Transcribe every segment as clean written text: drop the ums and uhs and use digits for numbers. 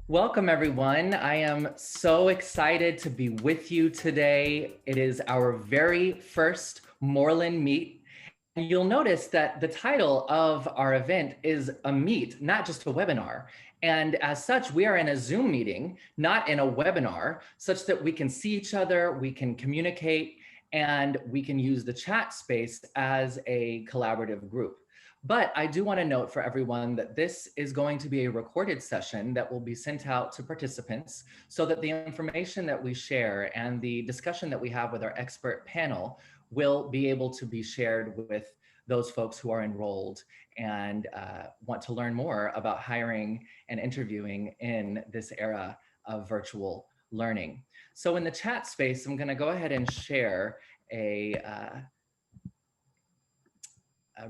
Welcome, everyone. I am so excited to be with you today. It is our very first Moreland Meet. And you'll notice that the title of our event is a meet, not just a webinar. And as such, we are in a Zoom meeting, not in a webinar, such that we can see each other, we can communicate, and we can use the chat space as a collaborative group. But I do want to note for everyone that this is going to be a recorded session that will be sent out to participants so that the information that we share and the discussion that we have with our expert panel will be able to be shared with those folks who are enrolled and want to learn more about hiring and interviewing in this era of virtual learning. So in the chat space, I'm going to go ahead and share a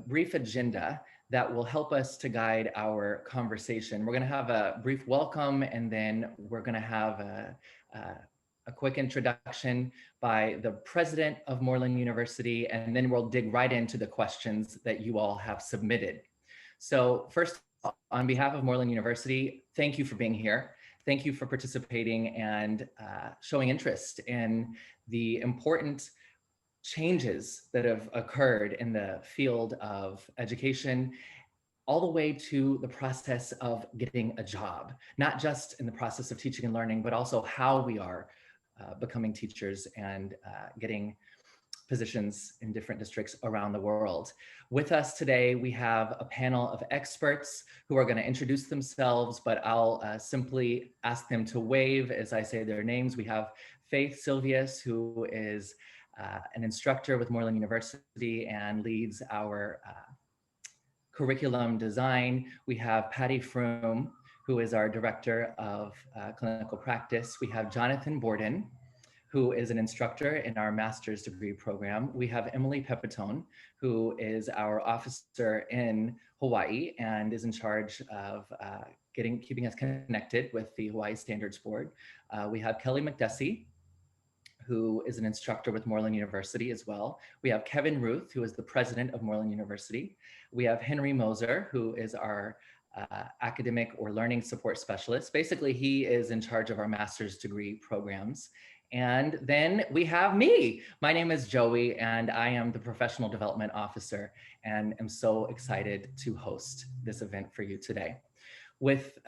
brief agenda that will help us to guide our conversation. We're going to have a brief welcome, and then we're going to have a quick introduction by the president of Moreland University, and then we'll dig right into the questions that you all have submitted. So first, on behalf of Moreland University, thank you for being here. Thank you for participating and showing interest in the important changes that have occurred in the field of education, all the way to the process of getting a job, not just in the process of teaching and learning, but also how we are becoming teachers and getting positions in different districts around the world. With us today, we have a panel of experts who are going to introduce themselves, but I'll simply ask them to wave as I say their names. We have Faith Silvius, who is an instructor with Moreland University and leads our curriculum design. We have Patty Froome, who is our director of clinical practice. We have Jonathan Borden, who is an instructor in our master's degree program. We have Emily Pepitone, who is our officer in Hawaii and is in charge of keeping us connected with the Hawaii Standards Board. We have Kelly Mcdessey, who is an instructor with Moreland University as well. We have Kevin Ruth, who is the president of Moreland University. We have Henry Moser, who is our academic or learning support specialist. Basically, he is in charge of our master's degree programs. And then we have me. My name is Joey, and I am the professional development officer, and am so excited to host this event for you today. With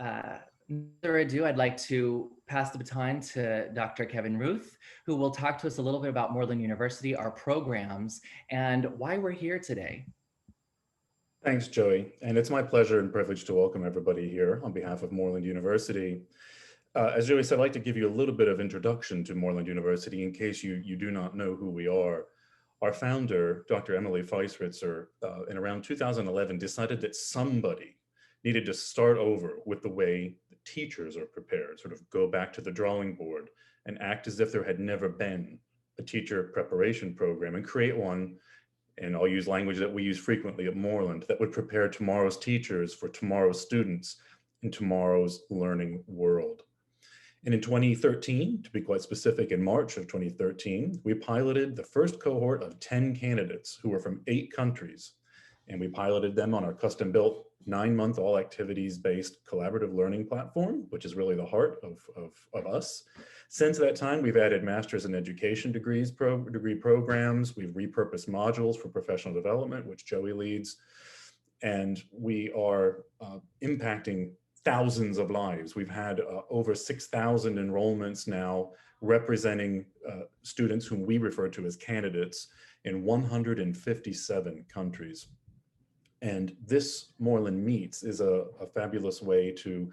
further ado, I'd like to pass the baton to Dr. Kevin Ruth, who will talk to us a little bit about Moreland University, our programs, and why we're here today. Thanks, Joey. And it's my pleasure and privilege to welcome everybody here on behalf of Moreland University. As Joey said, I'd like to give you a little bit of introduction to Moreland University in case you do not know who we are. Our founder, Dr. Emily Feiswitzer, in around 2011, decided that somebody needed to start over with the way the teachers are prepared, sort of go back to the drawing board and act as if there had never been a teacher preparation program, and create one, and I'll use language that we use frequently at Moreland, that would prepare tomorrow's teachers for tomorrow's students in tomorrow's learning world. And in 2013, to be quite specific, in March of 2013, we piloted the first cohort of 10 candidates who were from 8 countries. And we piloted them on our custom-built 9-month all activities-based collaborative learning platform, which is really the heart of us. Since that time, we've added master's in education degree programs. We've repurposed modules for professional development, which Joey leads. And we are impacting thousands of lives. We've had over 6,000 enrollments now, representing students whom we refer to as candidates in 157 countries. And this Moreland Meets is a fabulous way to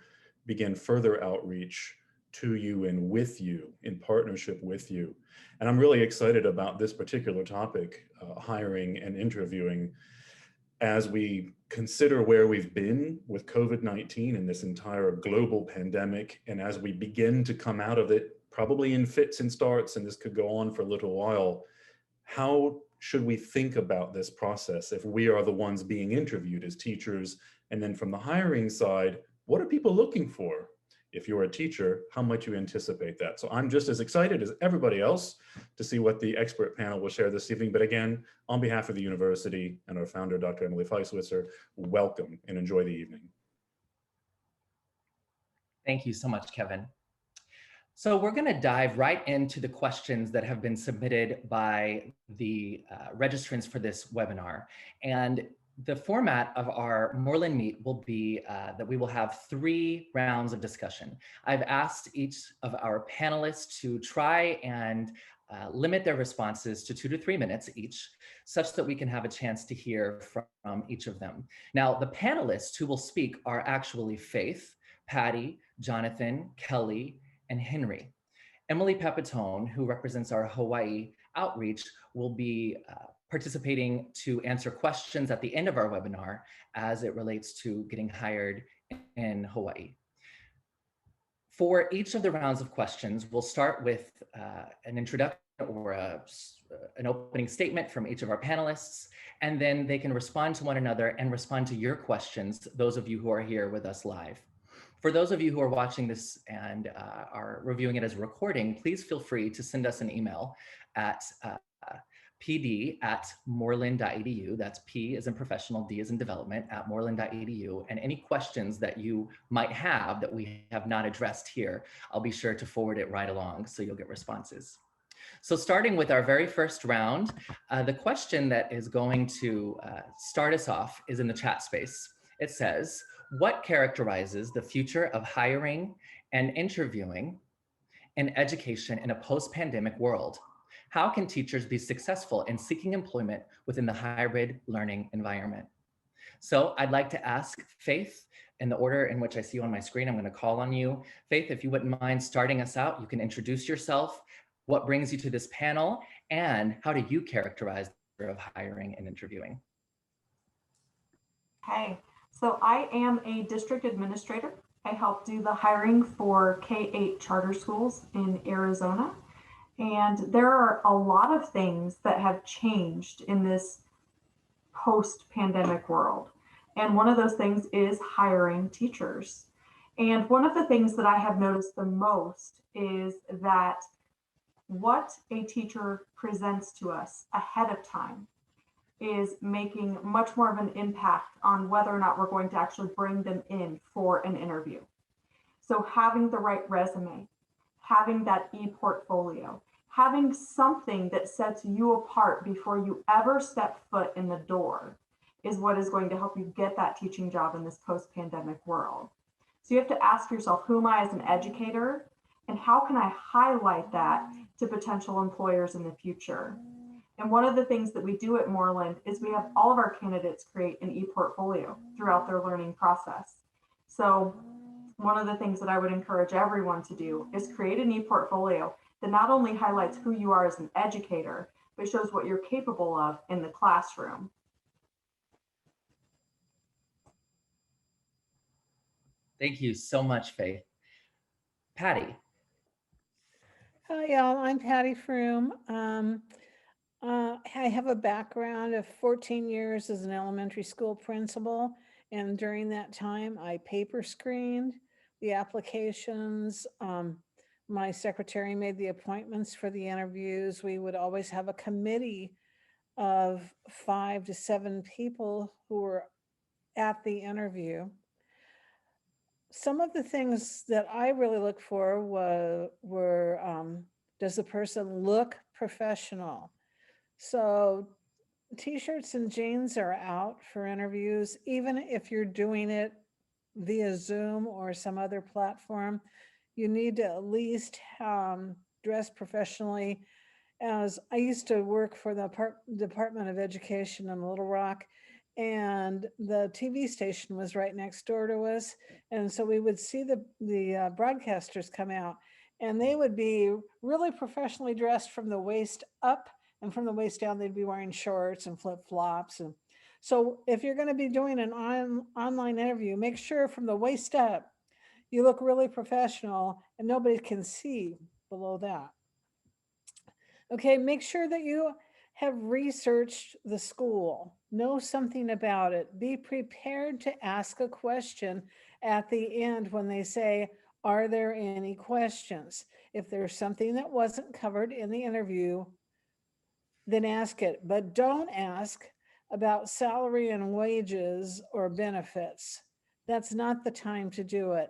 begin further outreach to you and with you, in partnership with you. And I'm really excited about this particular topic, hiring and interviewing, as we consider where we've been with COVID-19 and this entire global pandemic, and as we begin to come out of it, probably in fits and starts, and this could go on for a little while, how should we think about this process if we are the ones being interviewed as teachers? And then from the hiring side, what are people looking for? If you're a teacher, how might you anticipate that? So I'm just as excited as everybody else to see what the expert panel will share this evening. But again, on behalf of the university and our founder, Dr. Emily Feiswitzer, welcome and enjoy the evening. Thank you so much, Kevin. So we're going to dive right into the questions that have been submitted by the registrants for this webinar. And the format of our Moreland Meet will be that we will have 3 rounds of discussion. I've asked each of our panelists to try and limit their responses to 2 to 3 minutes each, such that we can have a chance to hear from each of them. Now, the panelists who will speak are actually Faith, Patty, Jonathan, Kelly, and Henry. Emily Pepitone, who represents our Hawaii outreach, will be participating to answer questions at the end of our webinar as it relates to getting hired in Hawaii. For each of the rounds of questions, we'll start with an introduction or an opening statement from each of our panelists, and then they can respond to one another and respond to your questions, those of you who are here with us live. For those of you who are watching this and are reviewing it as a recording, please feel free to send us an email at pd@moreland.edu. That's P as in professional, D as in development, at moreland.edu. And any questions that you might have that we have not addressed here, I'll be sure to forward it right along so you'll get responses. So starting with our very first round, the question that is going to start us off is in the chat space. It says, what characterizes the future of hiring and interviewing in education in a post-pandemic world? How can teachers be successful in seeking employment within the hybrid learning environment? So I'd like to ask Faith, in the order in which I see you on my screen, I'm going to call on you. Faith, if you wouldn't mind starting us out, you can introduce yourself, what brings you to this panel, and how do you characterize the future of hiring and interviewing? Okay, so I am a district administrator. I help do the hiring for K-8 charter schools in Arizona. And there are a lot of things that have changed in this post-pandemic world. And one of those things is hiring teachers. And one of the things that I have noticed the most is that what a teacher presents to us ahead of time is making much more of an impact on whether or not we're going to actually bring them in for an interview. So having the right resume, having that e-portfolio, having something that sets you apart before you ever step foot in the door is what is going to help you get that teaching job in this post-pandemic world. So you have to ask yourself, who am I as an educator? And how can I highlight that to potential employers in the future? And one of the things that we do at Moreland is we have all of our candidates create an e-portfolio throughout their learning process. So one of the things that I would encourage everyone to do is create an e-portfolio that not only highlights who you are as an educator, but shows what you're capable of in the classroom. Thank you so much, Faith. Patty. Hi, y'all. I'm Patty Froome. I have a background of 14 years as an elementary school principal, and during that time, I paper screened the applications. My secretary made the appointments for the interviews. We would always have a committee of 5 to 7 people who were at the interview. Some of the things that I really look for were does the person look professional? So t-shirts and jeans are out for interviews, even if you're doing it via Zoom or some other platform. You need to at least dress professionally. As I used to work for the Department of Education in Little Rock, and the TV station was right next door to us. And so we would see the broadcasters come out, and they would be really professionally dressed from the waist up, and from the waist down, they'd be wearing shorts and flip-flops. And so if you're going to be doing an online interview, make sure from the waist up, you look really professional and nobody can see below that. Okay, make sure that you have researched the school, know something about it, be prepared to ask a question at the end when they say, are there any questions? If there's something that wasn't covered in the interview, then ask it, but don't ask about salary and wages or benefits. That's not the time to do it.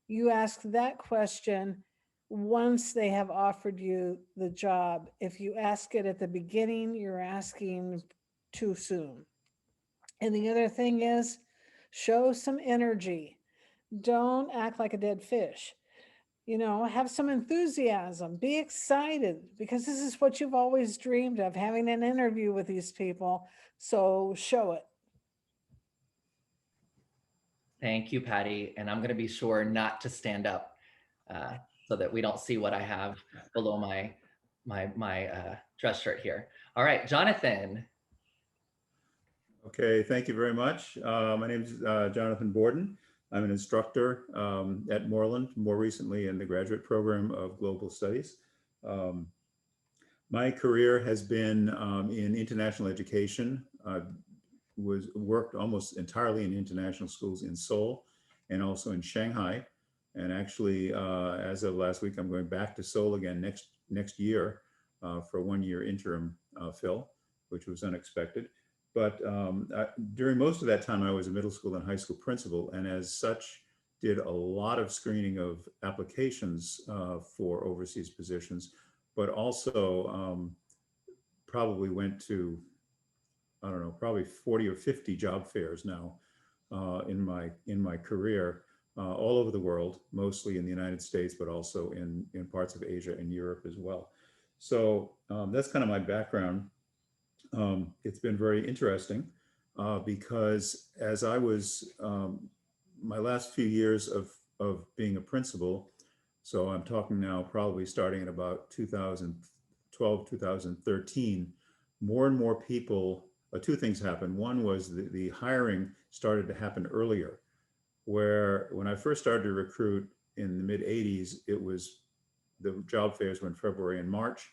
You ask that question once they have offered you the job. If you ask it at the beginning, you're asking too soon. And the other thing is, show some energy. Don't act like a dead fish. Have some enthusiasm, be excited, because this is what you've always dreamed of, having an interview with these people. So show it. Thank you, Patty. And I'm going to be sure not to stand up so that we don't see what I have below my dress shirt here. All right, Jonathan. Okay, thank you very much. My name is Jonathan Borden. I'm an instructor at Moreland, more recently in the graduate program of Global Studies. My career has been in international education. I worked almost entirely in international schools in Seoul and also in Shanghai. And actually, as of last week, I'm going back to Seoul again next year for a 1-year interim fill, which was unexpected. But during most of that time, I was a middle school and high school principal, and as such, did a lot of screening of applications for overseas positions, but also probably went to, I don't know, probably 40 or 50 job fairs now in my career, all over the world, mostly in the United States, but also in parts of Asia and Europe as well. So that's kind of my background. It's been very interesting because as I was, my last few years of being a principal, so I'm talking now probably starting at about 2012, 2013, more and more people, two things happened. One was the hiring started to happen earlier, where when I first started to recruit in the mid 80s, the job fairs were in February and March.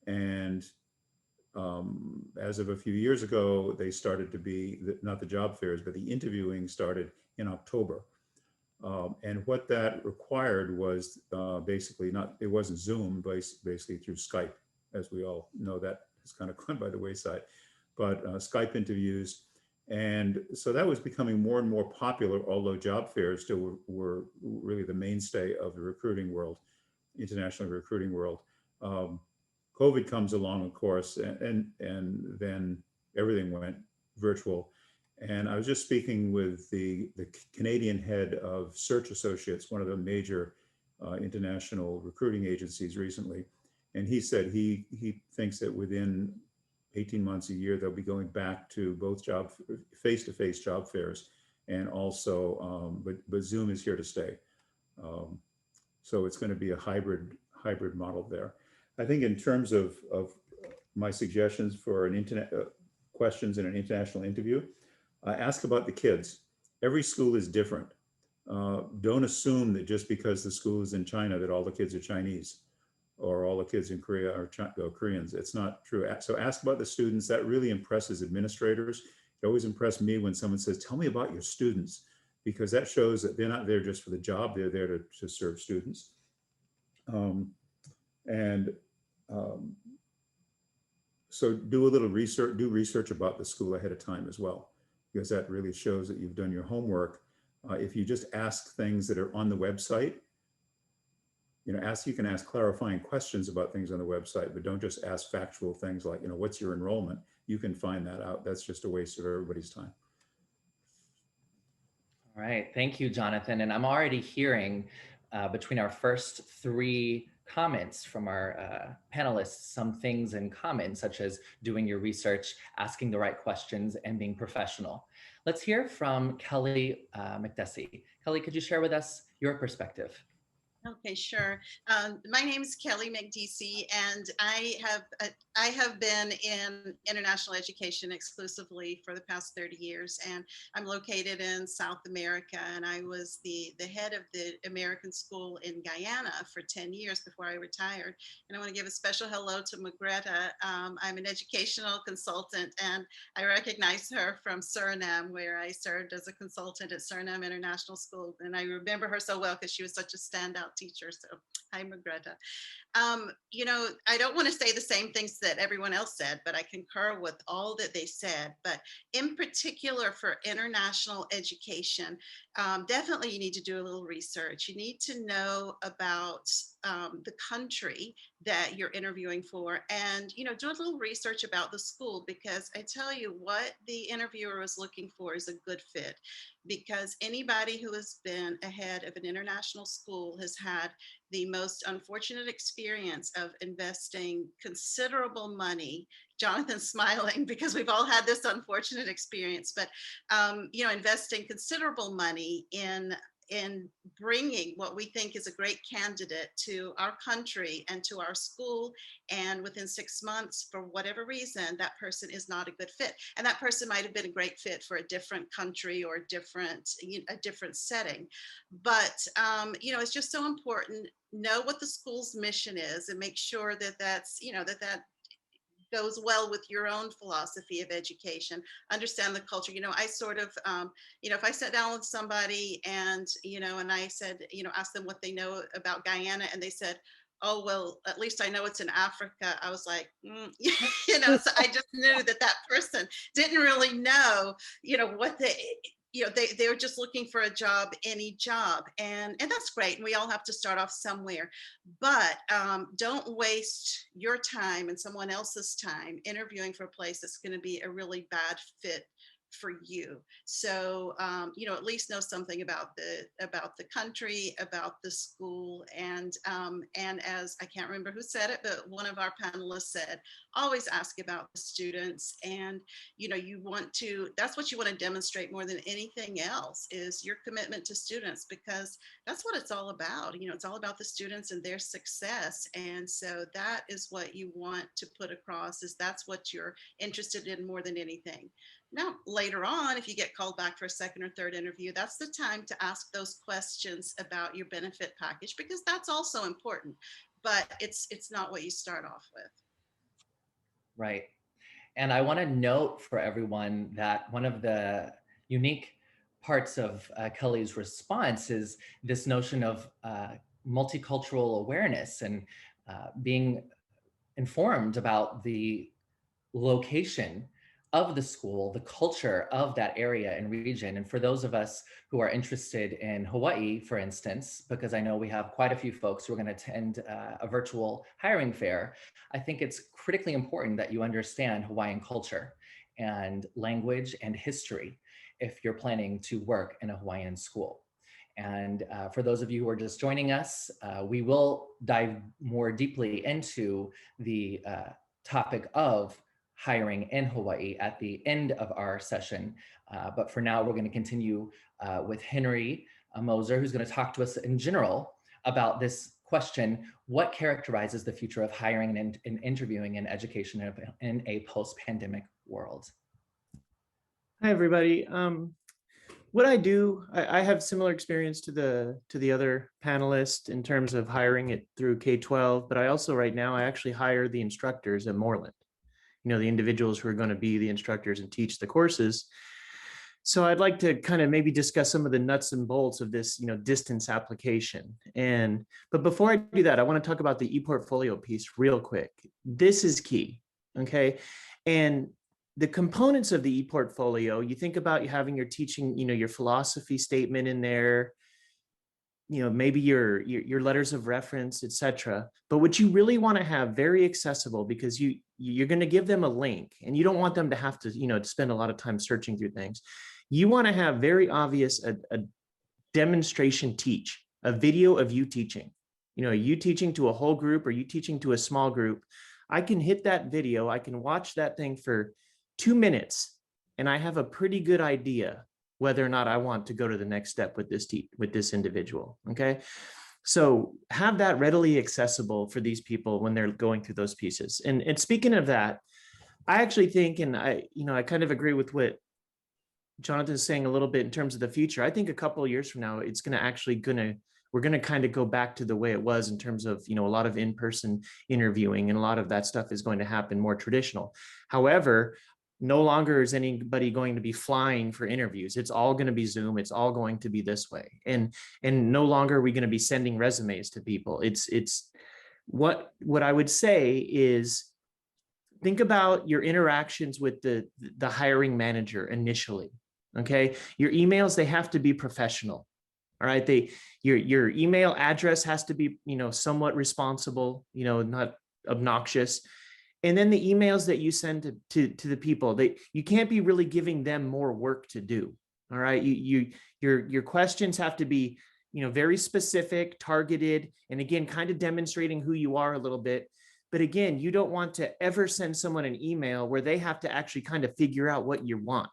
And as of a few years ago, they started to be, not the job fairs, but the interviewing started in October. And what that required was basically it wasn't Zoom, but basically through Skype, as we all know that has kind of gone by the wayside, but Skype interviews. And so that was becoming more and more popular, although job fairs still were really the mainstay of the recruiting world, international recruiting world. COVID comes along, of course, and then everything went virtual. And I was just speaking with the Canadian head of Search Associates, one of the major international recruiting agencies recently. And he said he thinks that within 18 months, a year, they'll be going back to both face-to-face job fairs, and also, but Zoom is here to stay. So it's going to be a hybrid model there. I think in terms of my suggestions for questions in an international interview, ask about the kids. Every school is different. Don't assume that just because the school is in China that all the kids are Chinese or all the kids in Korea are Koreans. It's not true. So ask about the students. That really impresses administrators. It always impressed me when someone says, "Tell me about your students," because that shows that they're not there just for the job. They're there to serve students. So do a little research, do research about the school ahead of time as well, because that really shows that you've done your homework. If you just ask things that are on the website, you can ask clarifying questions about things on the website, but don't just ask factual things like, what's your enrollment? You can find that out. That's just a waste of everybody's time. All right, thank you, Jonathan. And I'm already hearing between our first 3 comments from our panelists, some things in common, such as doing your research, asking the right questions, and being professional. Let's hear from Kelly Mcdessey. Kelly, could you share with us your perspective? Okay, sure. My name is Kelly Mcdessey, and I have been in international education exclusively for the past 30 years, and I'm located in South America, and I was the head of the American school in Guyana for 10 years before I retired. And I want to give a special hello to Margreta. I'm an educational consultant, and I recognize her from Suriname, where I served as a consultant at Suriname International School, and I remember her so well because she was such a standout teacher. So hi, Margreta. I don't want to say the same things that everyone else said, but I concur with all that they said. But in particular for international education, definitely you need to do a little research. You need to know about the country that you're interviewing for, and do a little research about the school, because I tell you what the interviewer is looking for is a good fit, because anybody who has been ahead of an international school has had the most unfortunate experience of investing considerable money. Jonathan's smiling because we've all had this unfortunate experience, but investing considerable money in bringing what we think is a great candidate to our country and to our school, and within 6 months, for whatever reason, that person is not a good fit, and that person might have been a great fit for a different country or a different setting. But it's just so important. Know what the school's mission is, and make sure that that's that goes well with your own philosophy of education. Understand the culture. I sort of, if I sat down with somebody and, and I said, ask them what they know about Guyana, and they said, oh, well, at least I know it's in Africa. I was like, so I just knew that person didn't really know, what they were just looking for a job, any job. And that's great. And we all have to start off somewhere, but don't waste your time and someone else's time interviewing for a place that's going to be a really bad fit for you. So at least know something about the country, about the school, and as I can't remember who said it, but one of our panelists said, always ask about the students. And that's what you want to demonstrate more than anything else, is your commitment to students, because that's what it's all about. It's all about the students and their success. And so that is what you want to put across, is that's what you're interested in more than anything. Now, later on, if you get called back for a second or third interview, that's the time to ask those questions about your benefit package, because that's also important, but it's not what you start off with. Right. And I want to note for everyone that one of the unique parts of Kelly's response is this notion of multicultural awareness and being informed about the location of the school, the culture of that area and region. And for those of us who are interested in Hawaii, for instance, because I know we have quite a few folks who are going to attend a virtual hiring fair, I think it's critically important that you understand Hawaiian culture and language and history if you're planning to work in a Hawaiian school. And for those of you who are just joining us, we will dive more deeply into the topic of hiring in Hawaii at the end of our session. But for now, we're going to continue with Henry Moser, who's going to talk to us in general about this question: what characterizes the future of hiring and interviewing in education in a post-pandemic world? Hi, everybody. What I do, I have similar experience to the other panelists in terms of hiring it through K-12, but I also right now, I actually hire the instructors at Moreland. The individuals who are going to be the instructors and teach the courses. So I'd like to kind of maybe discuss some of the nuts and bolts of this, distance application. But before I do that, I want to talk about the ePortfolio piece real quick. This is key, okay? And the components of the ePortfolio, you think about you having your teaching, your philosophy statement in there, maybe your letters of reference, etc. But what you really want to have very accessible, because you're going to give them a link and you don't want them to have to, to spend a lot of time searching through things. You want to have very obvious a demonstration teach, a video of you teaching, you teaching to a whole group or you teaching to a small group. I can hit that video. I can watch that thing for 2 minutes and I have a pretty good idea whether or not I want to go to the next step with this individual, okay? So have that readily accessible for these people when they're going through those pieces. And speaking of that, I actually think, and I kind of agree with what Jonathan's saying a little bit in terms of the future. I think a couple of years from now, it's we're going to kind of go back to the way it was in terms of, a lot of in-person interviewing, and a lot of that stuff is going to happen more traditional. However, no longer is anybody going to be flying for interviews. It's all going to be Zoom. It's all going to be this way. And no longer are we going to be sending resumes to people. It's what I would say is, think about your interactions with the hiring manager initially. Okay. Your emails, they have to be professional. All right. Your email address has to be, somewhat responsible, not obnoxious. And then the emails that you send to the people, you can't be really giving them more work to do. All right. Your questions have to be, very specific, targeted, and again, kind of demonstrating who you are a little bit. But again, you don't want to ever send someone an email where they have to actually kind of figure out what you want.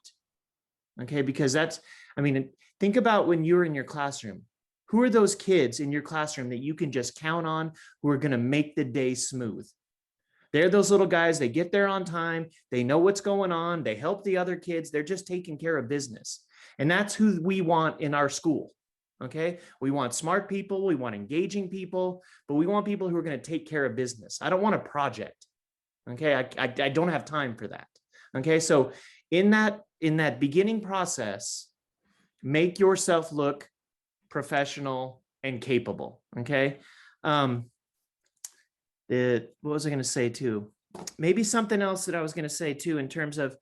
Okay. Because think about when you're in your classroom. Who are those kids in your classroom that you can just count on who are going to make the day smooth? They're those little guys, they get there on time, they know what's going on, they help the other kids, they're just taking care of business. And that's who we want in our school, okay? We want smart people, we want engaging people, but we want people who are going to take care of business. I don't want a project, okay? I don't have time for that, okay? So in that beginning process, make yourself look professional and capable, okay? What was I going to say too? Maybe something else that I was going to say too, in terms of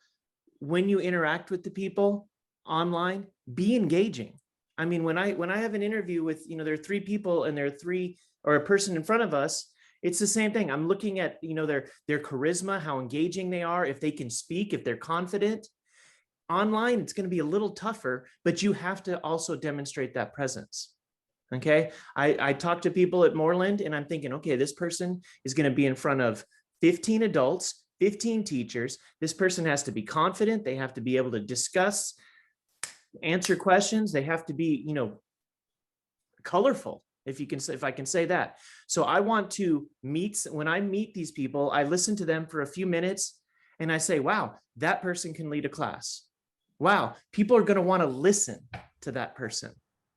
when you interact with the people online, be engaging. I mean, when I have an interview with, there are 3 people and there are 3 or a person in front of us, it's the same thing. I'm looking at, their charisma, how engaging they are, if they can speak, if they're confident. Online, it's going to be a little tougher, but you have to also demonstrate that presence. Okay. I talk to people at Moreland and I'm thinking, okay, this person is going to be in front of 15 adults, 15 teachers. This person has to be confident. They have to be able to discuss, answer questions. They have to be, colorful, if I can say that. So I want to when I meet these people, I listen to them for a few minutes and I say, wow, that person can lead a class. Wow, people are going to want to listen to that person.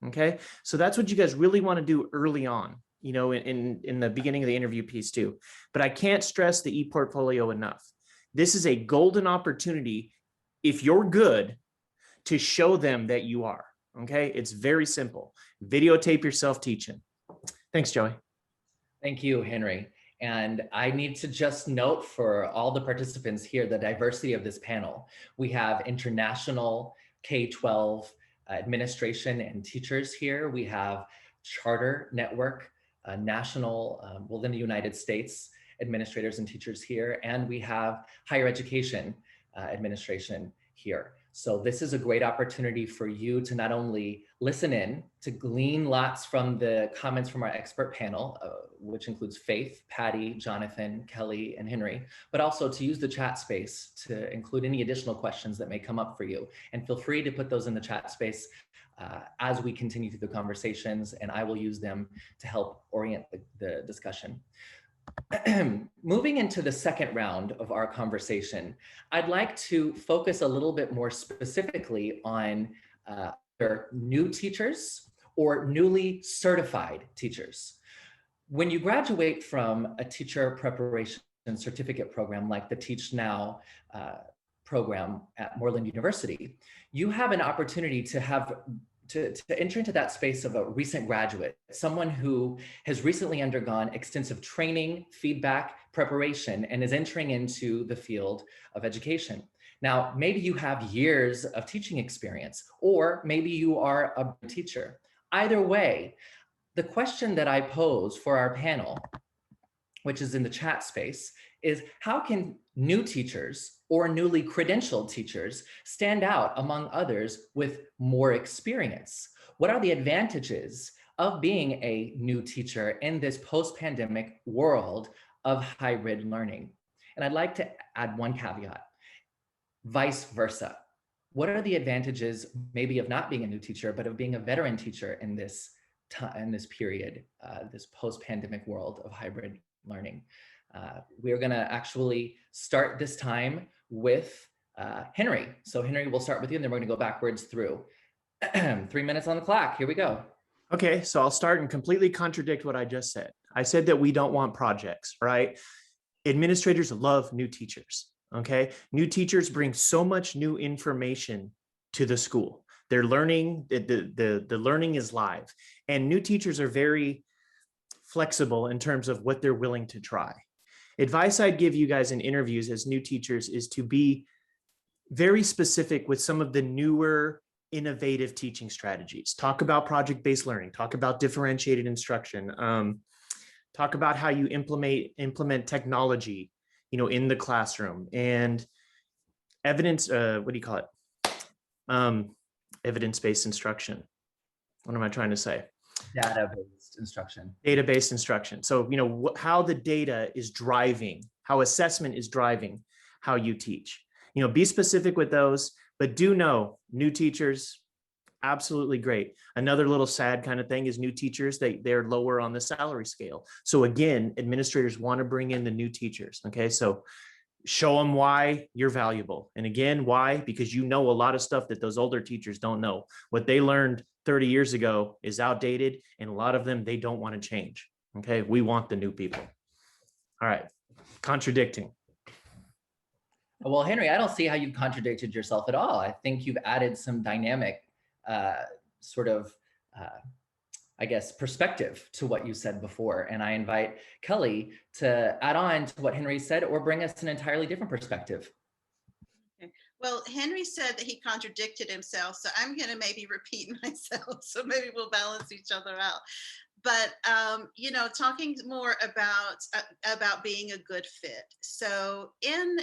Okay, so that's what you guys really want to do early on, in the beginning of the interview piece too. But I can't stress the e-portfolio enough. This is a golden opportunity, if you're good, to show them that you are. Okay, it's very simple. Videotape yourself teaching. Thanks, Joey. Thank you, Henry. And I need to just note for all the participants here, the diversity of this panel. We have international K-12 administration and teachers here. We have charter network, national, in the United States, administrators and teachers here. And we have higher education administration here. So this is a great opportunity for you to not only listen in, to glean lots from the comments from our expert panel, which includes Faith, Patty, Jonathan, Kelly, and Henry, but also to use the chat space to include any additional questions that may come up for you. And feel free to put those in the chat space as we continue through the conversations, and I will use them to help orient the discussion. Moving into the second round of our conversation, I'd like to focus a little bit more specifically on new teachers or newly certified teachers. When you graduate from a teacher preparation certificate program like the Teach Now program at Moreland University, you have an opportunity to enter into that space of a recent graduate, someone who has recently undergone extensive training, feedback, preparation, and is entering into the field of education. Now, maybe you have years of teaching experience, or maybe you are a teacher. Either way, the question that I pose for our panel, which is in the chat space, is how can new teachers or newly credentialed teachers stand out among others with more experience? What are the advantages of being a new teacher in this post-pandemic world of hybrid learning? And I'd like to add one caveat, vice versa. What are the advantages maybe of not being a new teacher, but of being a veteran teacher in this period, this post-pandemic world of hybrid learning? We're gonna actually start this time with Henry. So Henry, we'll start with you and then we're gonna go backwards through. 3 minutes on the clock, here we go. Okay, so I'll start and completely contradict what I just said. I said that we don't want projects, right? Administrators love new teachers, okay? New teachers bring so much new information to the school. They're learning, the learning is live. And new teachers are very flexible in terms of what they're willing to try. Advice I'd give you guys in interviews as new teachers is to be very specific with some of the newer innovative teaching strategies. Talk about project-based learning, talk about differentiated instruction, talk about how you implement technology, in the classroom, and evidence, what do you call it? Evidence-based instruction. What am I trying to say? Data-based instruction. Data-based instruction. So, how the data is driving, how assessment is driving how you teach. Be specific with those, but do know new teachers, absolutely great. Another little sad kind of thing is new teachers, they're lower on the salary scale. So again, administrators want to bring in the new teachers. Okay, so show them why you're valuable. And again, why? Because a lot of stuff that those older teachers don't know. What they learned 30 years ago is outdated, and a lot of them, they don't want to change. Okay, we want the new people. All right, contradicting. Well, Henry, I don't see how you've contradicted yourself at all. I think you've added some dynamic I guess, perspective to what you said before. And I invite Kelly to add on to what Henry said or bring us an entirely different perspective. Okay. Well, Henry said that he contradicted himself, so I'm going to maybe repeat myself. So maybe we'll balance each other out. But, talking more about being a good fit. So in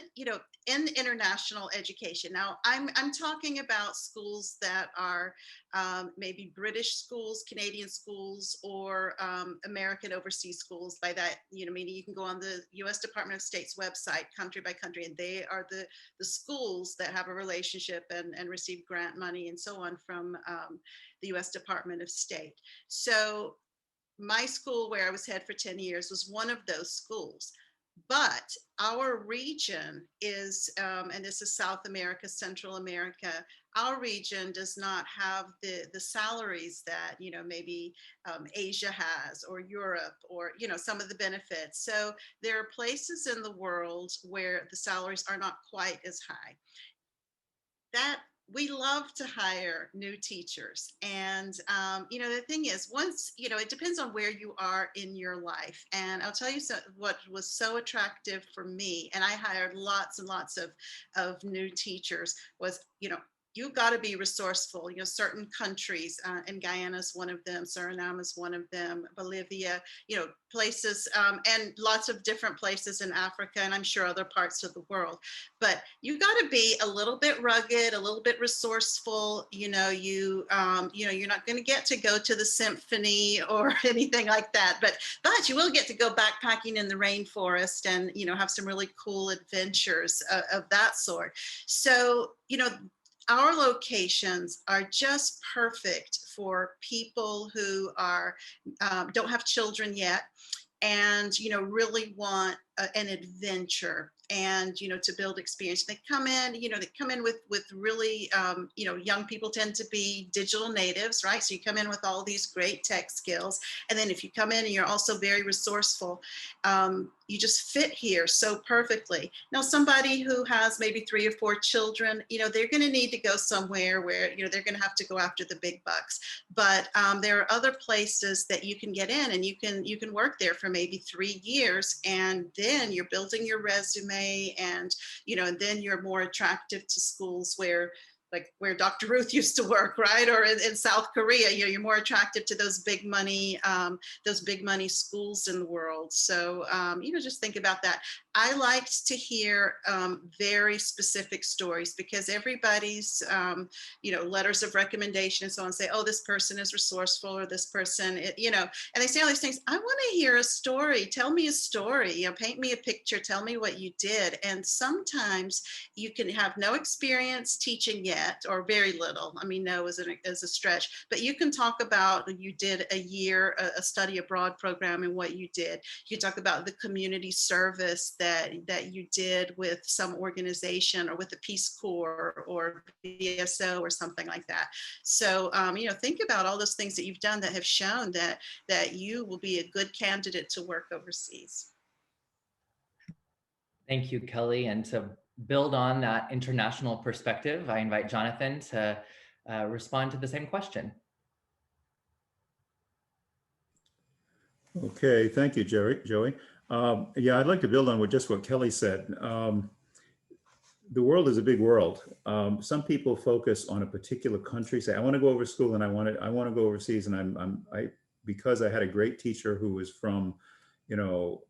international education, now I'm talking about schools that are maybe British schools, Canadian schools, or American overseas schools. By that, meaning you can go on the U.S. Department of State's website, country by country, and they are the schools that have a relationship and receive grant money and so on from the U.S. Department of State. So my school, where I was head for 10 years, was one of those schools. But our region is, and this is South America, Central America, our region does not have the salaries that, maybe Asia has, or Europe, or, some of the benefits. So there are places in the world where the salaries are not quite as high. We love to hire new teachers. And, the thing is, once, it depends on where you are in your life. And I'll tell you what was so attractive for me, and I hired lots and lots of new teachers, was, you've got to be resourceful. Certain countries, and Guyana is one of them, Suriname is one of them, Bolivia, places, and lots of different places in Africa, and I'm sure other parts of the world. But you got to be a little bit rugged, a little bit resourceful. You're not going to get to go to the symphony or anything like that, but you will get to go backpacking in the rainforest and have some really cool adventures of that sort. So our locations are just perfect for people who don't have children yet, and really want an adventure and to build experience. They come in with really young people tend to be digital natives, right? So you come in with all these great tech skills, and then if you come in and you're also very resourceful, you just fit here so perfectly. Now, somebody who has maybe 3 or 4 children, they're going to need to go somewhere where they're going to have to go after the big bucks. But there are other places that you can get in, and you can work there for maybe 3 years, and then you're building your resume, and and then you're more attractive to schools where Dr. Ruth used to work, right? Or in South Korea, you're more attractive to those big money schools in the world. So, just think about that. I liked to hear very specific stories, because everybody's, letters of recommendation and so on say, oh, this person is resourceful, or this person, and they say all these things. I want to hear a story. Tell me a story, paint me a picture, tell me what you did. And sometimes you can have no experience teaching yet, or very little. I mean, no is a stretch, but you can talk about you did a year, a study abroad program, and what you did. You can talk about the community service that you did with some organization, or with the Peace Corps or BSO or something like that. So, think about all those things that you've done that have shown that you will be a good candidate to work overseas. Thank you, Kelly. And to build on that international perspective, I invite Jonathan to respond to the same question. Okay, thank you, Joey. Yeah, I'd like to build on what Kelly said. the world is a big world. Some people focus on a particular country, say, I want to go over to school and I want to go overseas. And because I had a great teacher who was from, you know,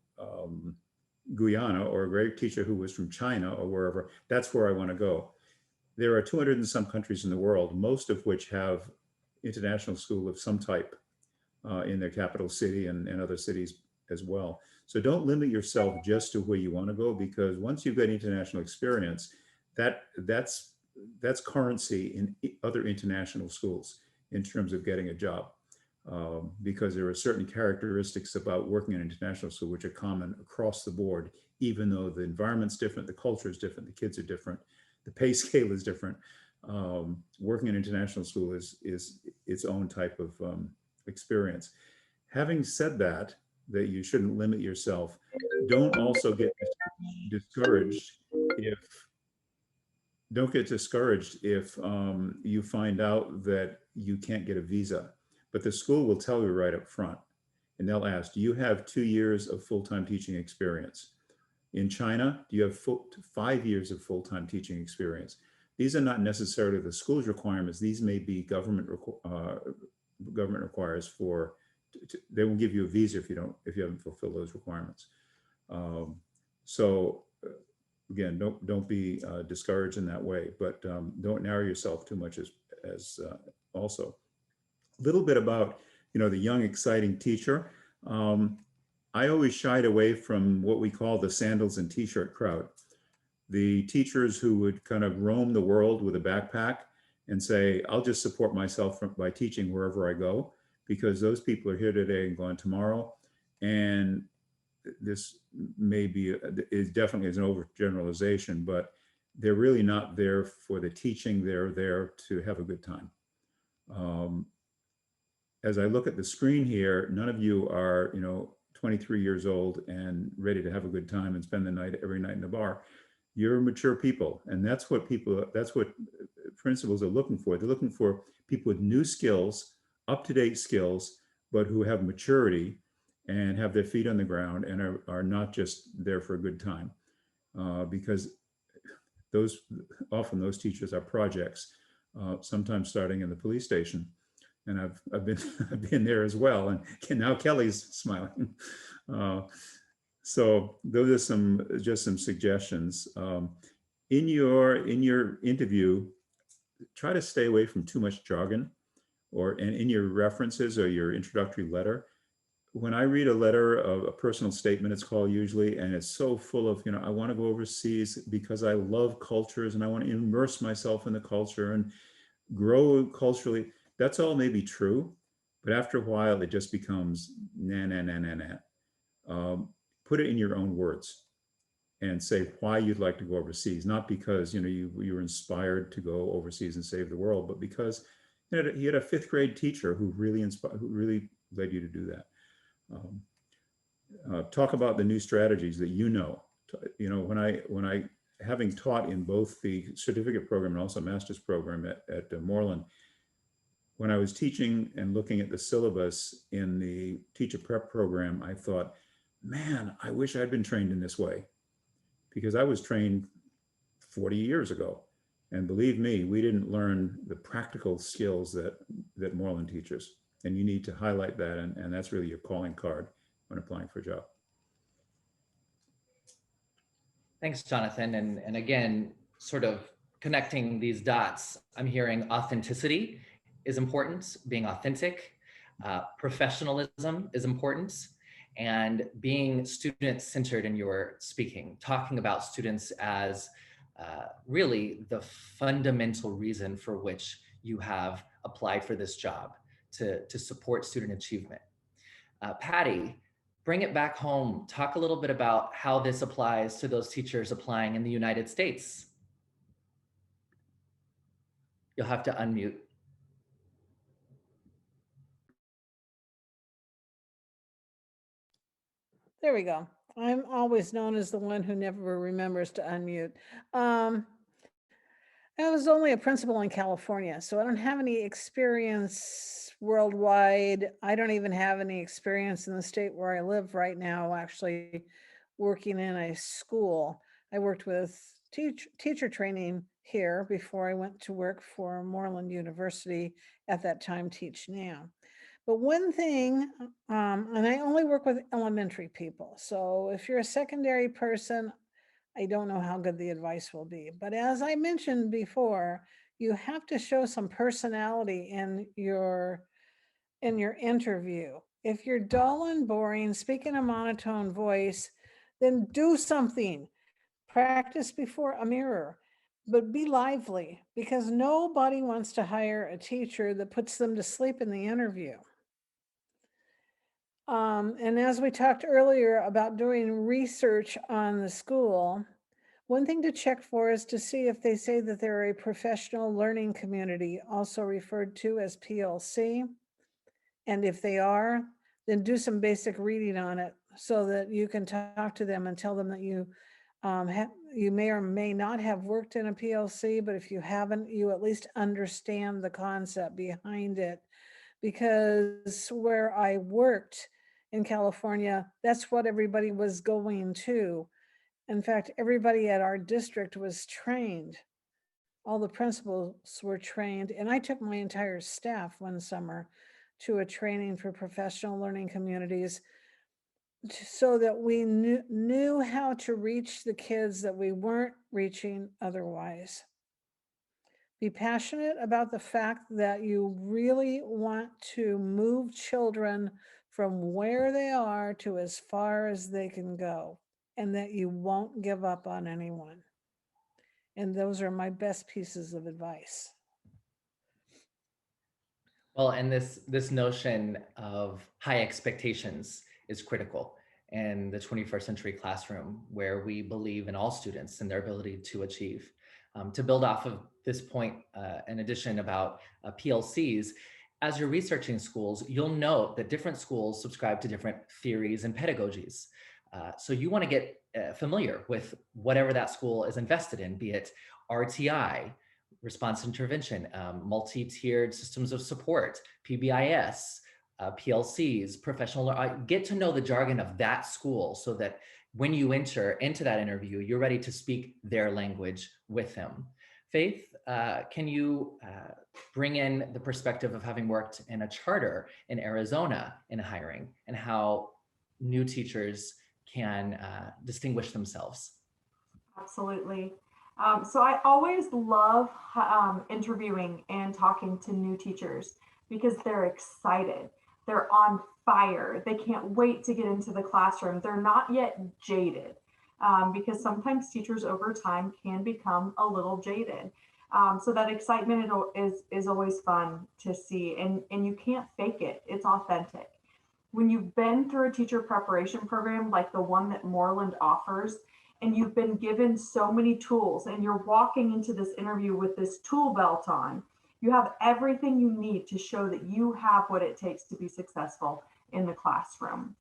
Guyana, or a great teacher who was from China or wherever, that's where I want to go. There are 200 and some countries in the world, most of which have international school of some type in their capital city and other cities as well. So don't limit yourself just to where you want to go, because once you've got international experience, that's currency in other international schools in terms of getting a job. Because there are certain characteristics about working in international school which are common across the board, even though the environment's different, the culture is different, the kids are different, the pay scale is different. Working in international school is its own type of experience. Having said that you shouldn't limit yourself, don't also get discouraged if you find out that you can't get a visa. But the school will tell you right up front, and they'll ask, do you have 2 years of full-time teaching experience? In China, do you have 5 years of full-time teaching experience? These are not necessarily the school's requirements. These may be government requires for, they won't give you a visa if you haven't fulfilled those requirements. So again, don't be discouraged in that way, but don't narrow yourself too much as also. A little bit about, you know, the young, exciting teacher. I always shied away from what we call the sandals and t-shirt crowd. The teachers who would kind of roam the world with a backpack and say, I'll just support myself by teaching wherever I go, because those people are here today and gone tomorrow. And this may be, it definitely is an overgeneralization, but they're really not there for the teaching. They're there to have a good time. As I look at the screen here, none of you are, you know, 23 years old and ready to have a good time and spend the night every night in the bar. You're mature people, and that's what principals are looking for. They're looking for people with new skills, up-to-date skills, but who have maturity and have their feet on the ground and are not just there for a good time, because often those teachers are projects, sometimes starting in the police station. And I've been there as well. And now Kelly's smiling. So those are just some suggestions. In your interview, try to stay away from too much jargon, and in your references or your introductory letter. When I read a letter, of a personal statement, it's called usually, and it's so full of, you know, I want to go overseas because I love cultures and I want to immerse myself in the culture and grow culturally. That's all may be true, but after a while, it just becomes put it in your own words and say why you'd like to go overseas, not because, you know, you were inspired to go overseas and save the world, but because you had a 5th grade teacher who really led you to do that. Talk about the new strategies that you know. You know, when I having taught in both the certificate program and also master's program at Moreland, when I was teaching and looking at the syllabus in the teacher prep program, I thought, man, I wish I'd been trained in this way, because I was trained 40 years ago. And believe me, we didn't learn the practical skills that Moreland teaches. And you need to highlight that. And that's really your calling card when applying for a job. Thanks, Jonathan. And again, sort of connecting these dots, I'm hearing authenticity is important, being authentic, professionalism is important, and being student-centered in your speaking, talking about students as really the fundamental reason for which you have applied for this job, to support student achievement. Patty, bring it back home. Talk a little bit about how this applies to those teachers applying in the United States. You'll have to unmute. There we go. I'm always known as the one who never remembers to unmute. I was only a principal in California, so I don't have any experience worldwide. I don't even have any experience in the state where I live right now, actually working in a school. I worked with teacher training here before I went to work for Moreland University, at that time Teach Now. But one thing, and I only work with elementary people, so if you're a secondary person, I don't know how good the advice will be. But as I mentioned before, you have to show some personality in your interview. If you're dull and boring, speak in a monotone voice, then do something. Practice before a mirror, but be lively, because nobody wants to hire a teacher that puts them to sleep in the interview. And as we talked earlier about doing research on the school, one thing to check for is to see if they say that they're a professional learning community, also referred to as PLC. And if they are, then do some basic reading on it so that you can talk to them and tell them that you you may or may not have worked in a PLC, but if you haven't, you at least understand the concept behind it. Because where I worked in California, that's what everybody was going to. In fact, everybody at our district was trained. All the principals were trained, and I took my entire staff one summer to a training for professional learning communities so that we knew how to reach the kids that we weren't reaching otherwise. Be passionate about the fact that you really want to move children from where they are to as far as they can go, and that you won't give up on anyone. And those are my best pieces of advice. Well, and this notion of high expectations is critical in the 21st century classroom, where we believe in all students and their ability to achieve. To build off of this point, in addition about PLCs, as you're researching schools, you'll note that different schools subscribe to different theories and pedagogies. So you want to get familiar with whatever that school is invested in, be it RTI, response intervention, multi-tiered systems of support, PBIS, PLCs, professional, get to know the jargon of that school so that when you enter into that interview, you're ready to speak their language with them. Faith, can you bring in the perspective of having worked in a charter in Arizona in hiring and how new teachers can distinguish themselves? Absolutely. So I always love interviewing and talking to new teachers because they're excited. They're on fire. They can't wait to get into the classroom. They're not yet jaded because sometimes teachers over time can become a little jaded. So that excitement is always fun to see, and you can't fake it. It's authentic. When you've been through a teacher preparation program like the one that Moreland offers, and you've been given so many tools, and you're walking into this interview with this tool belt on, you have everything you need to show that you have what it takes to be successful in the classroom.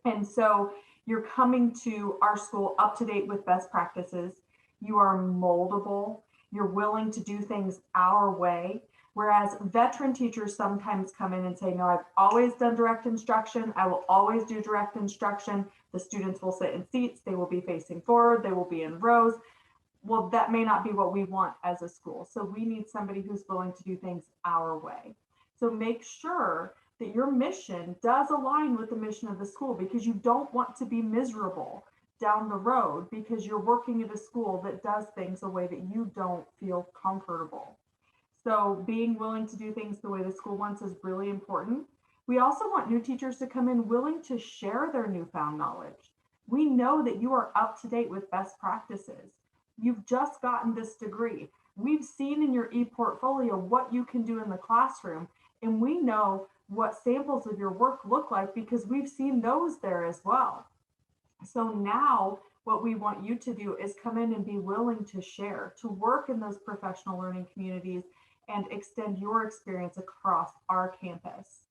And so you're coming to our school up to date with best practices. You are moldable. You're willing to do things our way. Whereas veteran teachers sometimes come in and say, no, I've always done direct instruction. I will always do direct instruction. The students will sit in seats. They will be facing forward. They will be in rows. Well, that may not be what we want as a school. So we need somebody who's willing to do things our way. So make sure that your mission does align with the mission of the school, because you don't want to be miserable down the road because you're working at a school that does things a way that you don't feel comfortable. So being willing to do things the way the school wants is really important. We also want new teachers to come in willing to share their newfound knowledge. We know that you are up to date with best practices. You've just gotten this degree. We've seen in your e-portfolio what you can do in the classroom, and we know what samples of your work look like because we've seen those there as well. So now what we want you to do is come in and be willing to share, to work in those professional learning communities and extend your experience across our campus.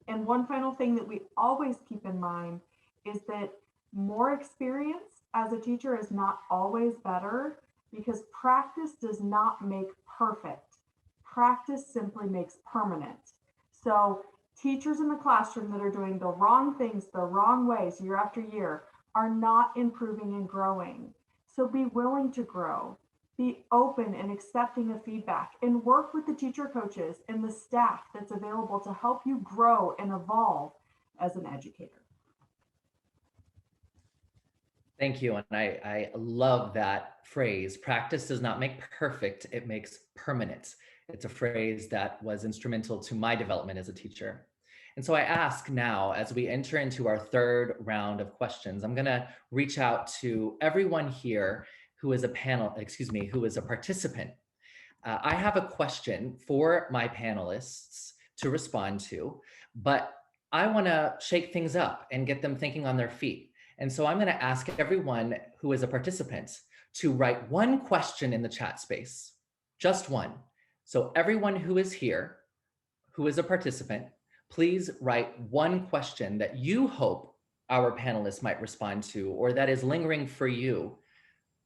And one final thing that we always keep in mind is that more experience as a teacher is not always better, because practice does not make perfect. Practice simply makes permanent. So teachers in the classroom that are doing the wrong things the wrong ways year after year are not improving and growing. So be willing to grow, be open and accepting of feedback, and work with the teacher coaches and the staff that's available to help you grow and evolve as an educator. Thank you. And I love that phrase. Practice does not make perfect, it makes permanent. It's a phrase that was instrumental to my development as a teacher. And so I ask now, as we enter into our third round of questions, I'm going to reach out to everyone here who is a who is a participant. I have a question for my panelists to respond to, but I want to shake things up and get them thinking on their feet. And so I'm going to ask everyone who is a participant to write one question in the chat space, just one. So everyone who is here, who is a participant, please write one question that you hope our panelists might respond to, or that is lingering for you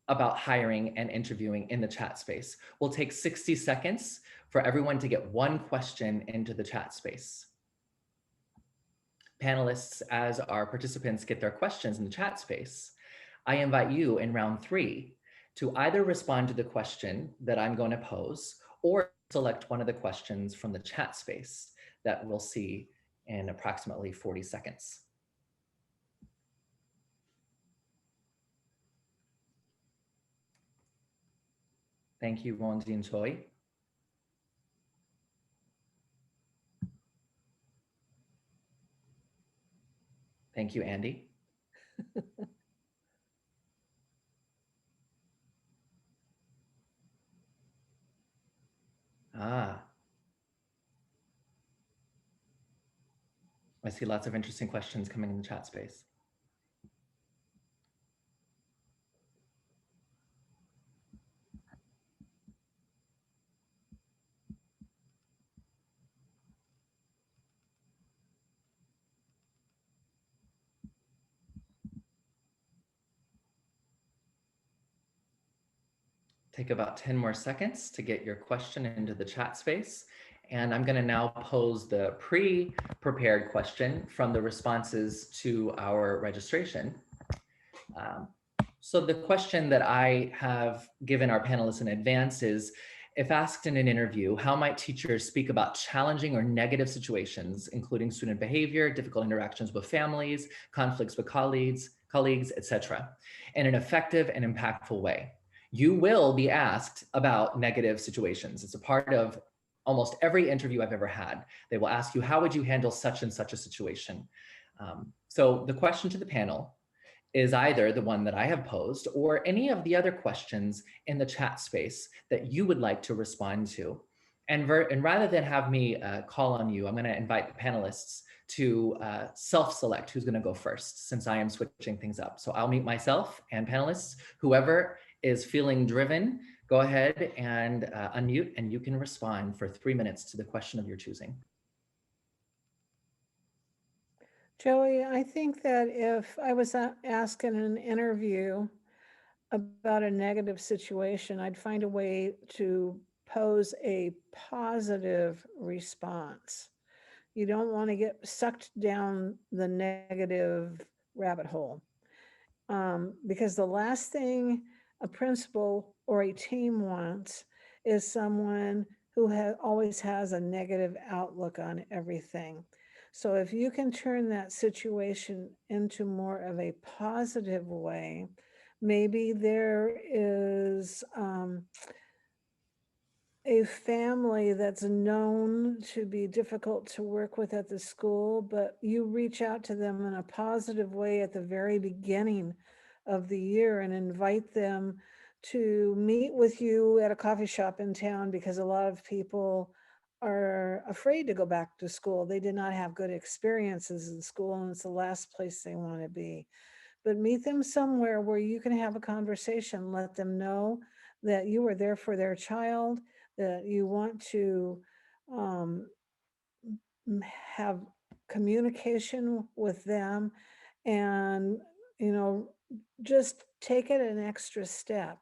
about hiring and interviewing in the chat space. We'll take 60 seconds for everyone to get one question into the chat space. Panelists, as our participants get their questions in the chat space, I invite you in round 3 to either respond to the question that I'm going to pose or select one of the questions from the chat space that we'll see in approximately 40 seconds. Thank you, Wonji and Choi. Thank you, Andy. I see lots of interesting questions coming in the chat space. Take about 10 more seconds to get your question into the chat space. And I'm going to now pose the pre-prepared question from the responses to our registration. So the question that I have given our panelists in advance is, if asked in an interview, how might teachers speak about challenging or negative situations, including student behavior, difficult interactions with families, conflicts with colleagues, etc., in an effective and impactful way? You will be asked about negative situations. It's a part of almost every interview I've ever had. They will ask you, how would you handle such and such a situation? So the question to the panel is either the one that I have posed or any of the other questions in the chat space that you would like to respond to. And rather than have me call on you, I'm going to invite the panelists to self-select who's going to go first, since I am switching things up. So I'll mute myself and panelists. Whoever is feeling driven, go ahead and unmute, and you can respond for 3 minutes to the question of your choosing. Joey, I think that if I was asked in an interview about a negative situation, I'd find a way to pose a positive response. You don't want to get sucked down the negative rabbit hole. Because the last thing a principal or a team wants is someone who always has a negative outlook on everything. So if you can turn that situation into more of a positive way, maybe there is a family that's known to be difficult to work with at the school, but you reach out to them in a positive way at the very beginning of the year and invite them to meet with you at a coffee shop in town, because a lot of people are afraid to go back to school. They did not have good experiences in school, and it's the last place they want to be. But meet them somewhere where you can have a conversation. Let them know that you are there for their child, that you want to have communication with them, and just take it an extra step.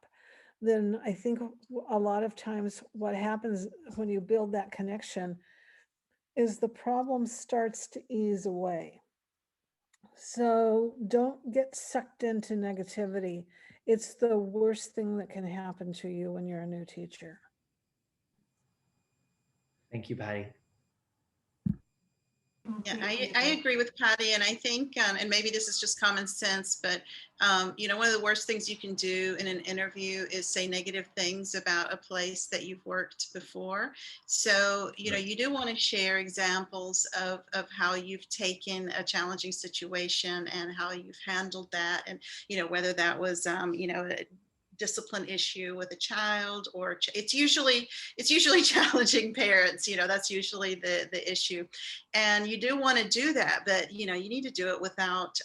Then I think a lot of times what happens when you build that connection is the problem starts to ease away. So don't get sucked into negativity It's the worst thing that can happen to you when you're a new teacher. Thank you, Patty. Yeah, I agree with Patty, and I think, and maybe this is just common sense, but you know, one of the worst things you can do in an interview is say negative things about a place that you've worked before. So, you know, you do want to share examples of how you've taken a challenging situation and how you've handled that, and you know, whether that was you know, a discipline issue with a child, or it's usually challenging parents, you know, that's usually the issue. And you do want to do that, but you know, you need to do it without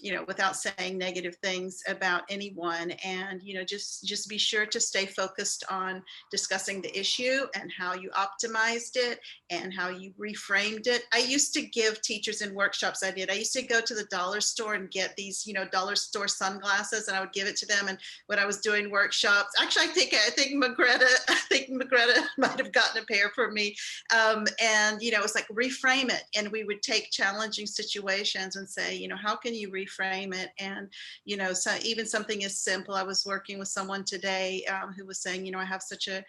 you know, without saying negative things about anyone. And you know, just be sure to stay focused on discussing the issue and how you optimized it and how you reframed it. I used to give teachers in workshops, I used to go to the dollar store and get these, you know, dollar store sunglasses, and I would give it to them. And when I was doing workshops, actually, I think Mcdessey might have gotten a pair for me. And you know, it's like, reframe it. And we would take challenging situations and say, you know, how can you reframe it? And you know, so even something as simple, I was working with someone today who was saying, you know, I have such a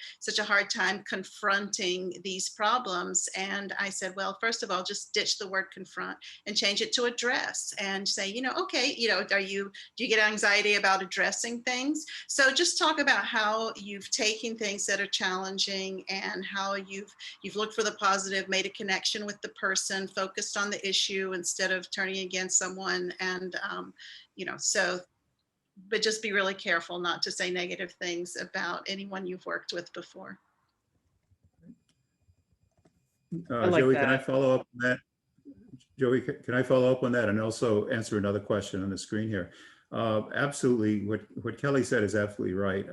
hard time confronting these problems. And I said, well, first of all, just ditch the word confront and change it to address, and say, you know, okay, you know, do you get anxiety about addressing things? So just talk about how you've taken things that are challenging and how you've looked for the positive, made a connection with the person, focused on the issue instead of turning against someone. And you know, so, but just be really careful not to say negative things about anyone you've worked with before. I like Joey, that. can I follow up on that? Joey, can I follow up on that and also answer another question on the screen here? Absolutely, what Kelly said is absolutely right.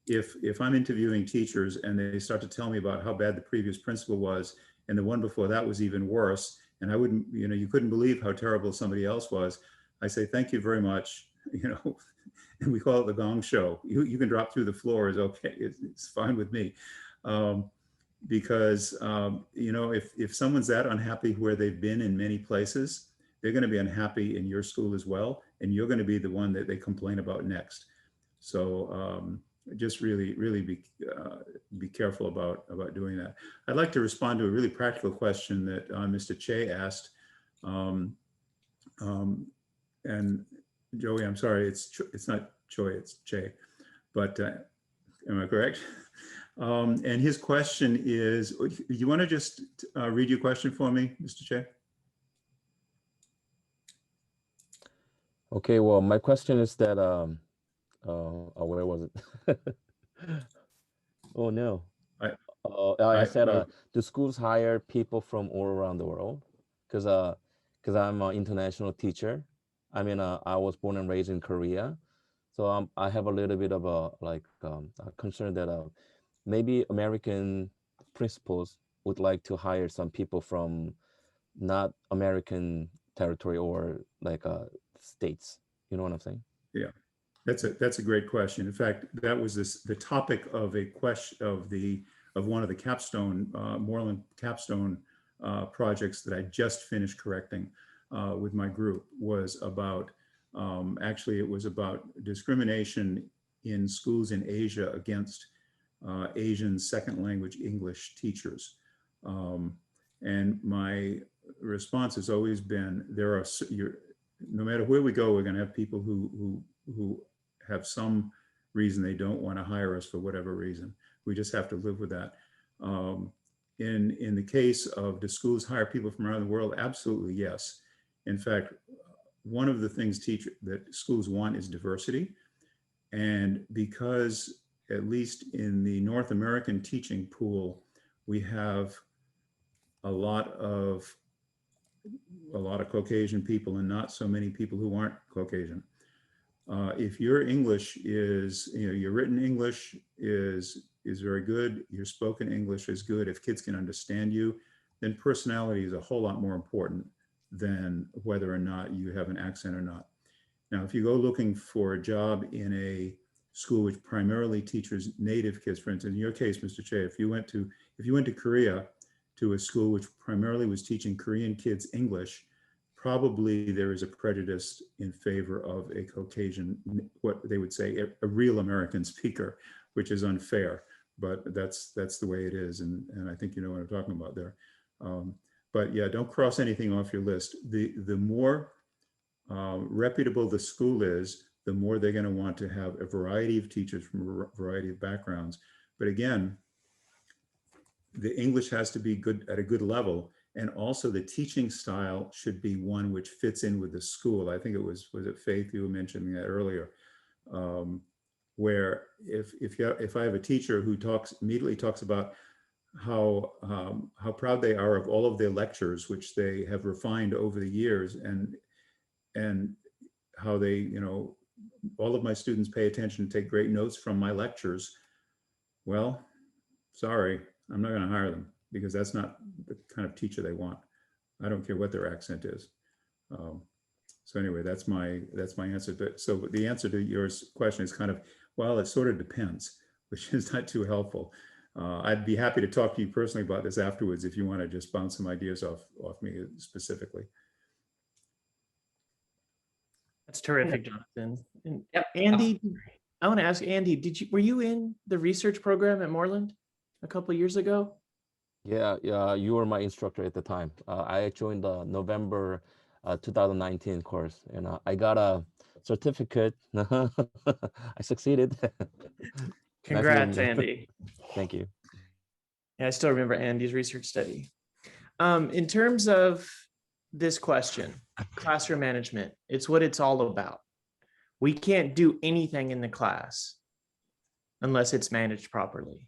If I'm interviewing teachers and they start to tell me about how bad the previous principal was, and the one before that was even worse, and I wouldn't, you know, you couldn't believe how terrible somebody else was, I say, thank you very much, you know, and we call it the gong show. You can drop through the floor, is okay, it's fine with me. Because you know, if someone's that unhappy where they've been in many places, they're going to be unhappy in your school as well, and you're going to be the one that they complain about next. So just really be careful about doing that. I'd like to respond to a really practical question that Mr. Che asked, and Joey, I'm sorry, it's not Choi, it's Che, but am I correct? And his question is, you want to just read your question for me, Mr. Che? Okay, well, my question is that, where was it? Oh no. I said, do schools hire people from all around the world? Because I'm an international teacher. I mean, I was born and raised in Korea. So I have a little bit of a concern that maybe American principals would like to hire some people from not American territory or like states. You know what I'm saying? Yeah, that's a great question. In fact, that was the topic of a question of one of the capstone Moreland capstone projects that I just finished correcting with my group, was about actually it was about discrimination in schools in Asia against Asian second language English teachers. And my response has always been, no matter where we go, we're going to have people who have some reason they don't want to hire us for whatever reason. We just have to live with that. In the case of, do schools hire people from around the world? Absolutely, yes. In fact, one of the things that schools want is diversity. And because, at least in the North American teaching pool, we have a lot of Caucasian people and not so many people who aren't Caucasian. If your English is, your written English is very good, your spoken English is good, if kids can understand you, then personality is a whole lot more important than whether or not you have an accent or not. Now, if you go looking for a job in a school which primarily teaches native kids, for instance, in your case, Mr. Che, if you went to Korea, to a school which primarily was teaching Korean kids English, probably there is a prejudice in favor of a Caucasian, what they would say, a real American speaker, which is unfair, but that's the way it is. And I think you know what I'm talking about there. But yeah, don't cross anything off your list. The more reputable the school is, the more they're going to want to have a variety of teachers from a variety of backgrounds. But again, the English has to be good at a good level. And also the teaching style should be one which fits in with the school. I think was it Faith, you were mentioning that earlier, where if I have a teacher who immediately talks about how proud they are of all of their lectures, which they have refined over the years, and how they, you know, all of my students pay attention and take great notes from my lectures. Well, sorry, I'm not going to hire them, because that's not the kind of teacher they want. I don't care what their accent is. So anyway, that's my answer. So the answer to your question is kind of, well, it sort of depends, which is not too helpful. I'd be happy to talk to you personally about this afterwards if you want to just bounce some ideas off me specifically. That's terrific, Jonathan. And Yep. Andy, I want to ask Andy, were you in the research program at Moreland a couple of years ago? Yeah, you were my instructor at the time. I joined the November 2019 course, and I got a certificate. I succeeded. Congrats, Andy. Thank you. Yeah, I still remember Andy's research study. In terms of this question, classroom management, it's what it's all about. We can't do anything in the class unless it's managed properly.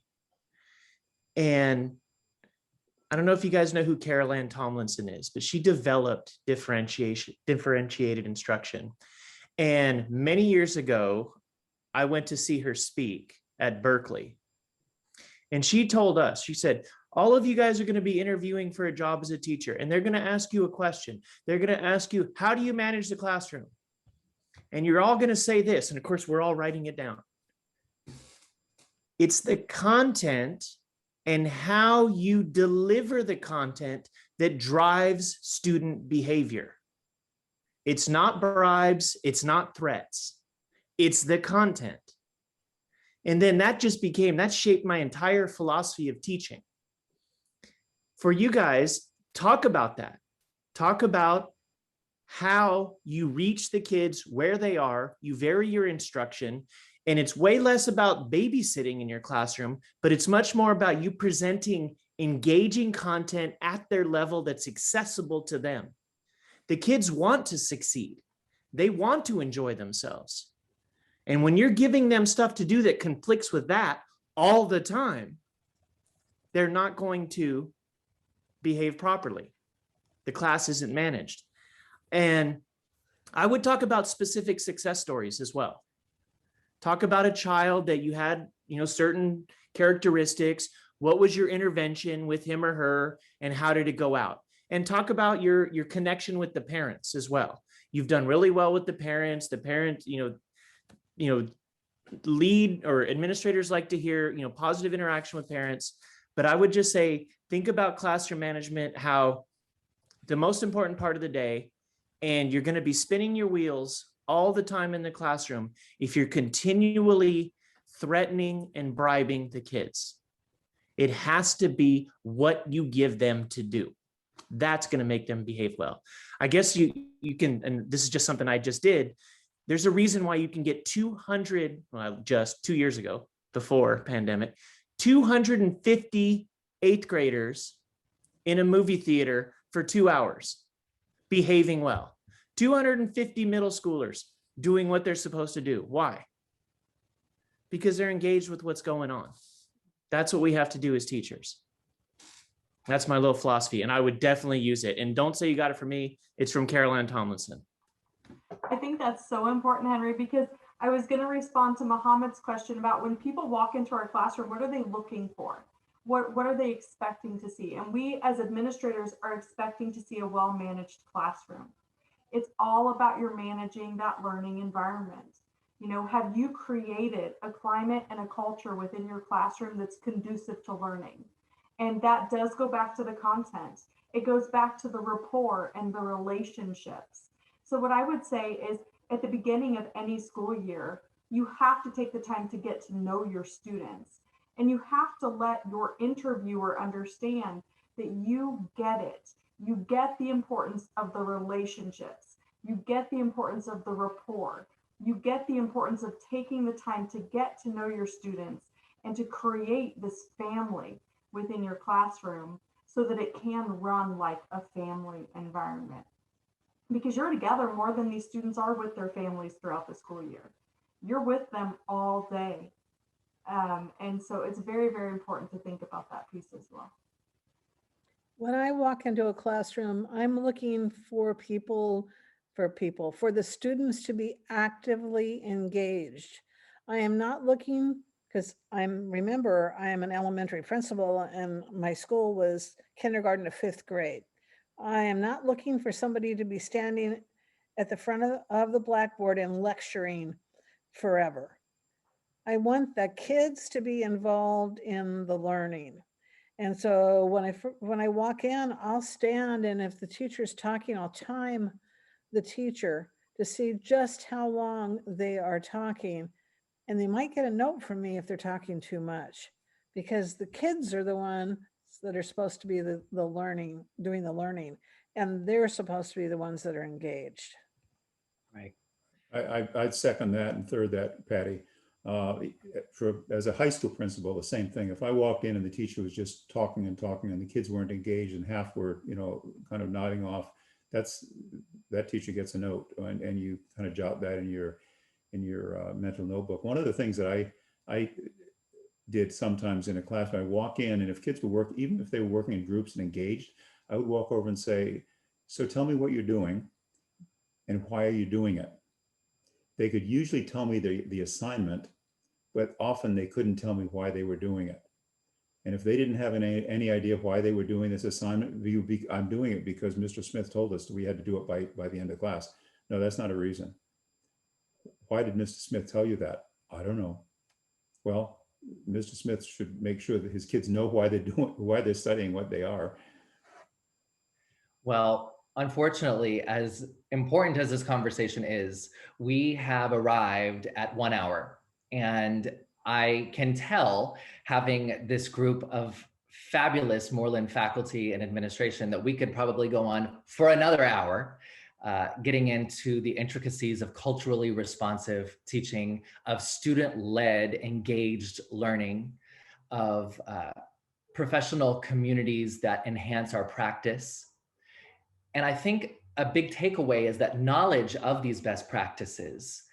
And I don't know if you guys know who Carol Ann Tomlinson is, but she developed differentiated instruction. And many years ago, I went to see her speak at Berkeley. And she told us, she said, all of you guys are going to be interviewing for a job as a teacher, and they're going to ask you a question. They're going to ask you, how do you manage the classroom? And you're all going to say this. And of course, we're all writing it down. It's the content and how you deliver the content that drives student behavior. It's not bribes, it's not threats, it's the content. And then that shaped my entire philosophy of teaching. For you guys, talk about that. Talk about how you reach the kids where they are, you vary your instruction, and it's way less about babysitting in your classroom, but it's much more about you presenting engaging content at their level that's accessible to them. The kids want to succeed. They want to enjoy themselves. And when you're giving them stuff to do that conflicts with that all the time, they're not going to behave properly. The class isn't managed. And I would talk about specific success stories as well. Talk about a child that you had, certain characteristics. What was your intervention with him or her, and how did it go out? And talk about your connection with the parents as well. You've done really well with the parents. The parents, lead or administrators like to hear, positive interaction with parents. But I would just say, think about classroom management, how the most important part of the day, and you're going to be spinning your wheels all the time in the classroom if you're continually threatening and bribing the kids. It has to be what you give them to do. That's going to make them behave well. I guess you can, and this is just something I just did. There's a reason why you can get 200, just 2 years ago, before pandemic, 250 eighth graders in a movie theater for 2 hours, behaving well. 250 middle schoolers doing what they're supposed to do. Why? Because they're engaged with what's going on. That's what we have to do as teachers. That's my little philosophy, and I would definitely use it. And don't say you got it from me. It's from Carol Ann Tomlinson. I think that's so important, Henry, because I was going to respond to Mohammed's question about when people walk into our classroom, what are they looking for? What are they expecting to see? And we as administrators are expecting to see a well-managed classroom. It's all about your managing that learning environment. Have you created a climate and a culture within your classroom that's conducive to learning? And that does go back to the content. It goes back to the rapport and the relationships. So what I would say is at the beginning of any school year, you have to take the time to get to know your students. And you have to let your interviewer understand that you get it. You get the importance of the relationships. You get the importance of the rapport. You get the importance of taking the time to get to know your students and to create this family within your classroom so that it can run like a family environment. Because you're together more than these students are with their families throughout the school year. You're with them all day. And so it's very, very important to think about that piece as well. When I walk into a classroom, I'm looking for for the students to be actively engaged. I am not looking, because remember, I am an elementary principal and my school was kindergarten to 5th grade. I am not looking for somebody to be standing at the front of the blackboard and lecturing forever. I want the kids to be involved in the learning. And so when I walk in, I'll stand, and if the teacher's talking, I'll time the teacher to see just how long they are talking. And they might get a note from me if they're talking too much, because the kids are the ones that are supposed to be the learning, doing the learning, and they're supposed to be the ones that are engaged. Right. I'd second that and third that, Patty. As a high school principal, the same thing. If I walked in and the teacher was just talking and talking and the kids weren't engaged and half were, kind of nodding off, that teacher gets a note, and you kind of jot that in your mental notebook. One of the things that I did sometimes in a class, when I walk in, and if kids were even if they were working in groups and engaged, I would walk over and say, "So tell me what you're doing and why are you doing it?" They could usually tell me the assignment, but often they couldn't tell me why they were doing it. And if they didn't have any idea why they were doing this assignment, I'm doing it because Mr. Smith told us that we had to do it by the end of class. No, that's not a reason. Why did Mr. Smith tell you that? I don't know. Well, Mr. Smith should make sure that his kids know why they're studying what they are. Well, unfortunately, as important as this conversation is, we have arrived at 1 hour. And I can tell, having this group of fabulous Moreland faculty and administration, that we could probably go on for another hour, getting into the intricacies of culturally responsive teaching, of student-led engaged learning, of professional communities that enhance our practice. And I think a big takeaway is that knowledge of these best practices,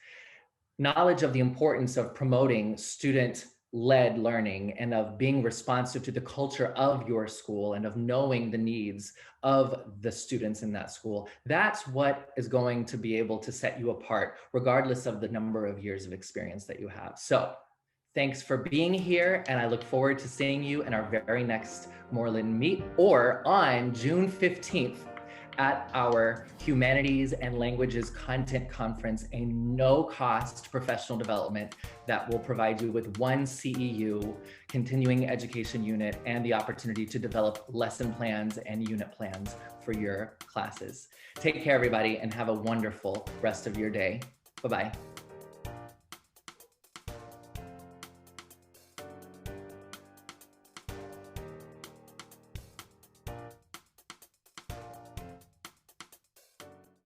knowledge of the importance of promoting student-led learning and of being responsive to the culture of your school and of knowing the needs of the students in that school, that's what is going to be able to set you apart, regardless of the number of years of experience that you have. So thanks for being here, and I look forward to seeing you in our very next Moreland Meet, or on June 15th, at our Humanities and Languages Content Conference, a no-cost professional development that will provide you with 1 CEU, continuing education unit, and the opportunity to develop lesson plans and unit plans for your classes. Take care, everybody, and have a wonderful rest of your day. Bye-bye.